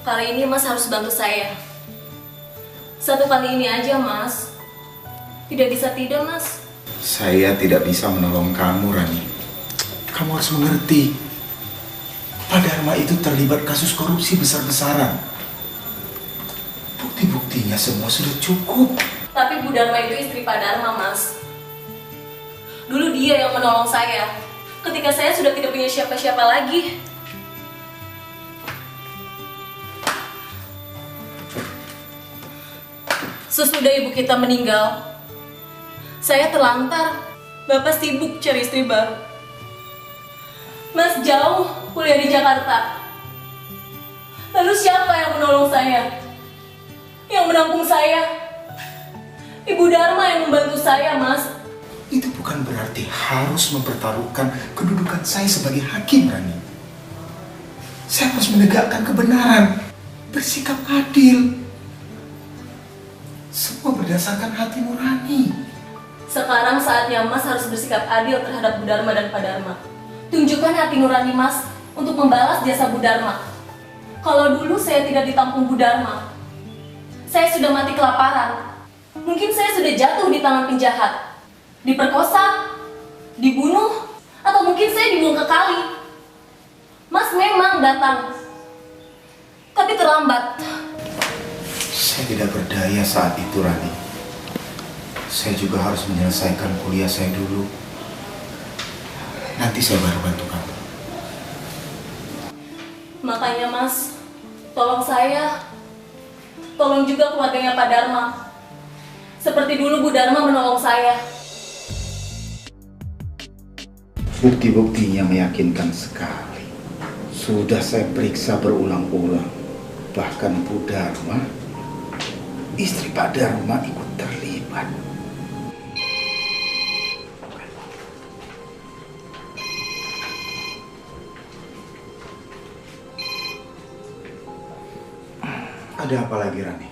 Kali ini Mas harus bantu saya. Satu kali ini aja, Mas. Tidak bisa tidak, Mas. Saya tidak bisa menolong kamu, Rani. Kamu harus mengerti. Pak Dharma itu terlibat kasus korupsi besar-besaran. Bukti-buktinya semua sudah cukup. Tapi Bu Dharma itu istri Pak Dharma, Mas. Dulu dia yang menolong saya ketika saya sudah tidak punya siapa-siapa lagi. Sesudah ibu kita meninggal, saya terlantar. Bapak sibuk cari istri baru. Mas jauh kuliah di Jakarta. Lalu siapa yang menolong saya? Yang menampung saya? Ibu Dharma yang membantu saya, Mas. Itu bukan berarti harus mempertaruhkan kedudukan saya sebagai hakim, Rani. Saya harus menegakkan kebenaran, bersikap adil. Semua berdasarkan hati nurani. Sekarang saatnya Mas harus bersikap adil terhadap Bu Dharma dan Pak Dharma. Tunjukkan hati nurani Mas untuk membalas jasa Bu Dharma. Kalau dulu saya tidak ditampung Bu Dharma, saya sudah mati kelaparan. Mungkin saya sudah jatuh di tangan penjahat, diperkosa, dibunuh, atau mungkin saya dibuang ke kali. Mas memang datang, tapi terlambat. Saya tidak berdaya saat itu, Rani. Saya juga harus menyelesaikan kuliah saya dulu. Nanti saya baru bantu kamu. Makanya Mas, tolong saya. Tolong juga keluarganya Pak Dharma. Seperti dulu Bu Dharma menolong saya. Bukti-buktinya meyakinkan sekali. Sudah saya periksa berulang-ulang. Bahkan Bu Dharma, istri Pak Dharma ikut terlibat. Ada apa lagi, Rani?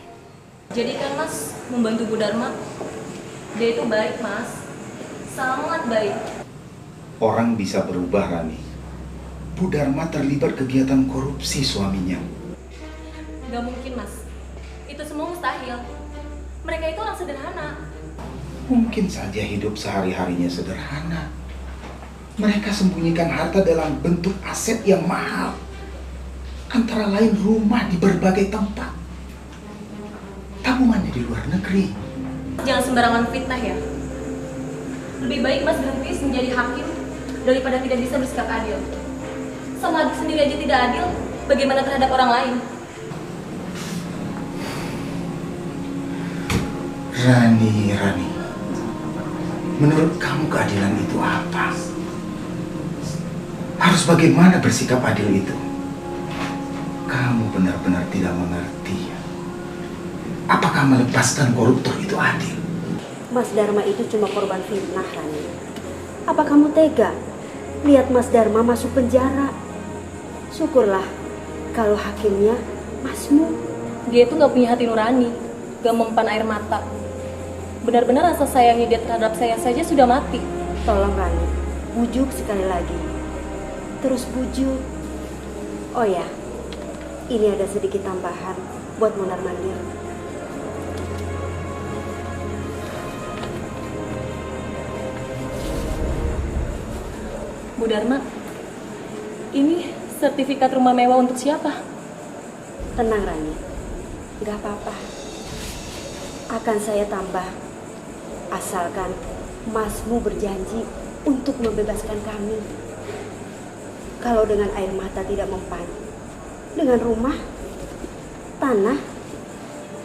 Jadi kan Mas membantu Bu Dharma. Dia itu baik, Mas. Sangat baik. Orang bisa berubah, Rani. Bu Dharma terlibat kegiatan korupsi suaminya. Gak mungkin, Mas. Itu semua mustahil. Mereka itu orang sederhana. Mungkin saja hidup sehari-harinya sederhana. Mereka sembunyikan harta dalam bentuk aset yang mahal. Antara lain rumah di berbagai tempat. Tabungannya di luar negeri. Jangan sembarangan fitnah ya. Lebih baik Mas berhenti menjadi hakim daripada tidak bisa bersikap adil. Sama adik sendiri aja tidak adil, bagaimana terhadap orang lain? Rani. Menurut kamu keadilan itu apa? Harus bagaimana bersikap adil itu? Kamu benar-benar tidak mengerti. Apakah melepaskan koruptor itu adil? Mas Dharma itu cuma korban fitnah, Rani. Apa kamu tega lihat Mas Dharma masuk penjara? Syukurlah kalau hakimnya Masmu. Dia itu gak punya hati nurani, gak mempan air mata. Benar-benar rasa sayangnya dia terhadap saya saja sudah mati. Tolong Rani, bujuk sekali lagi. Terus bujuk. Oh ya, ini ada sedikit tambahan buat mondar-mandir. Bu Dharma, ini sertifikat rumah mewah untuk siapa? Tenang Rani, gak apa-apa. Akan saya tambah, asalkan Masmu berjanji untuk membebaskan kami. Kalau dengan air mata tidak mempan, dengan rumah, tanah,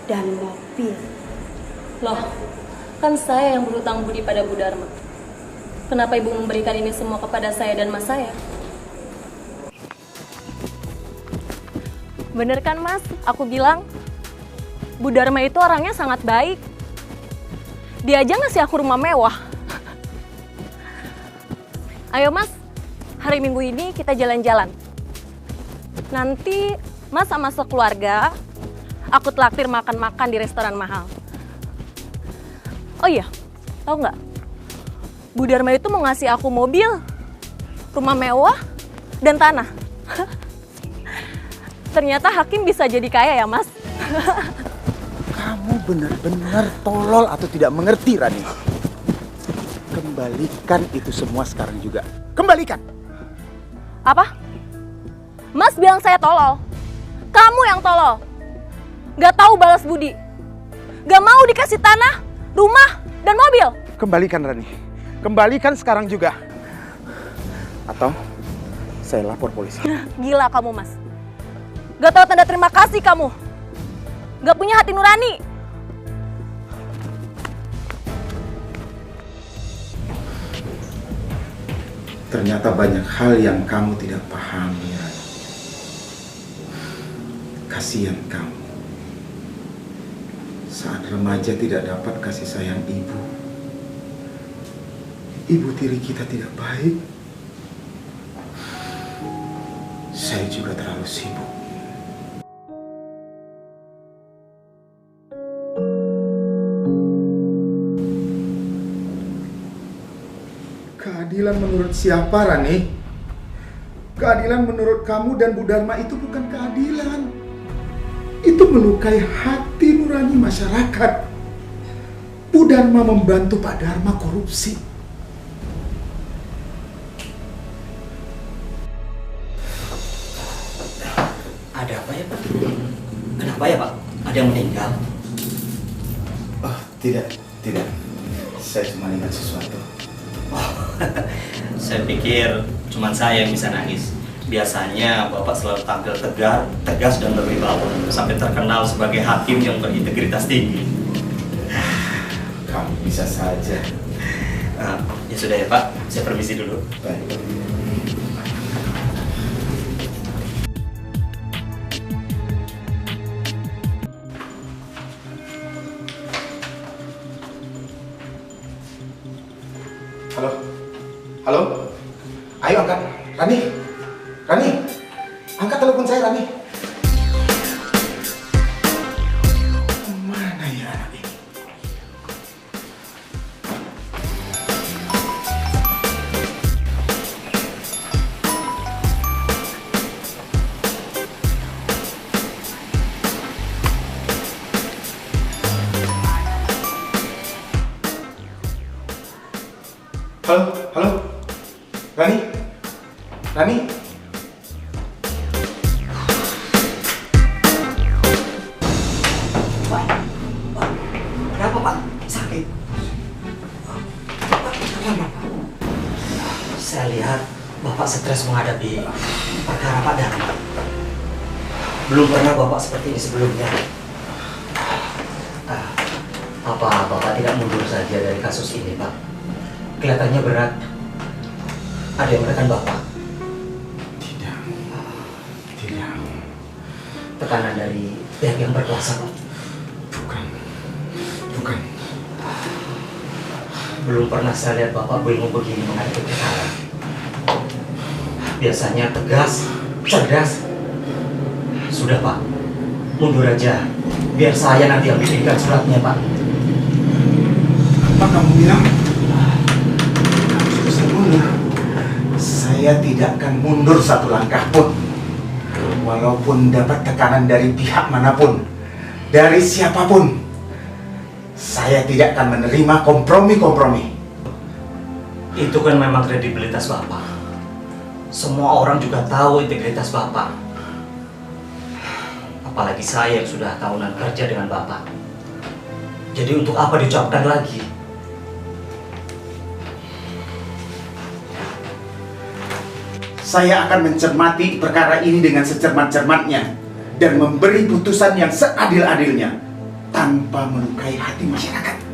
dan mobil. Loh, kan saya yang berhutang budi pada Bu Dharma. Kenapa Ibu memberikan ini semua kepada saya dan Mas saya? Bener kan Mas, aku bilang Bu Dharma itu orangnya sangat baik. Dia aja ngasih aku rumah mewah. Ayo Mas, hari Minggu ini kita jalan-jalan. Nanti Mas sama sekeluarga, aku traktir makan-makan di restoran mahal. Oh iya, tahu nggak? Bu Dharma itu mau ngasih aku mobil, rumah mewah, dan tanah. Ternyata hakim bisa jadi kaya ya, Mas. Kamu benar-benar tolol atau tidak mengerti, Rani. Kembalikan itu semua sekarang juga. Kembalikan. Apa? Mas bilang saya tolol. Kamu yang tolol. Gak tahu balas budi. Gak mau dikasih tanah, rumah, dan mobil. Kembalikan, Rani. Kembalikan sekarang juga. Atau saya lapor polisi. Gila kamu, Mas. Gak tahu tanda terima kasih kamu. Gak punya hati nurani. Ternyata banyak hal yang kamu tidak pahami, Rani. Kasihan kamu. Saat remaja tidak dapat kasih sayang ibu. Ibu tiri kita tidak baik. Saya juga terlalu sibuk. Keadilan menurut siapa, Rani? Keadilan menurut kamu dan Bu Dharma itu bukan keadilan. Itu melukai hati nurani masyarakat. Bu Dharma membantu Pak Dharma korupsi. Ada apa ya, Pak? Kenapa ya, Pak? Ada yang meninggal? Oh, tidak. Saya cuma ingat sesuatu. Oh, saya pikir cuma saya yang bisa nangis. Biasanya Bapak selalu tampil tegas dan berwibawa, sampai terkenal sebagai hakim yang berintegritas tinggi. Kamu bisa saja. Ya sudah ya, Pak, saya permisi dulu. Baik. Halo? Ayo angkat. Rani, angkat telepon saya, Rani. Mana ya anak ini? Halo? Rani? Pak, kenapa, Pak? Sakit? Kenapa? Saya lihat Bapak stres menghadapi perkara Pak Dharma. Belum pernah Bapak seperti ini sebelumnya. Apa Bapak tidak mundur saja dari kasus ini, Pak? Kelihatannya berat. Ada yang menekan Bapak? Tidak. Tekanan dari pihak yang berkuasa, Pak? Bukan. Belum pernah saya lihat Bapak bingung begini menghadapi perkara. Biasanya tegas, cerdas. Sudah, Pak. Mundur aja. Biar saya nanti yang bikinkan suratnya, Pak. Apa kamu bilang? Kamu sudah mundur. Saya tidak akan mundur satu langkah pun. Walaupun dapat tekanan dari pihak manapun, dari siapapun, saya tidak akan menerima kompromi-kompromi. Itu kan memang kredibilitas Bapak. Semua orang juga tahu integritas Bapak. Apalagi saya yang sudah tahunan kerja dengan Bapak. Jadi untuk apa diucapkan lagi? Saya akan mencermati perkara ini dengan secermat-cermatnya dan memberi putusan yang seadil-adilnya tanpa melukai hati masyarakat.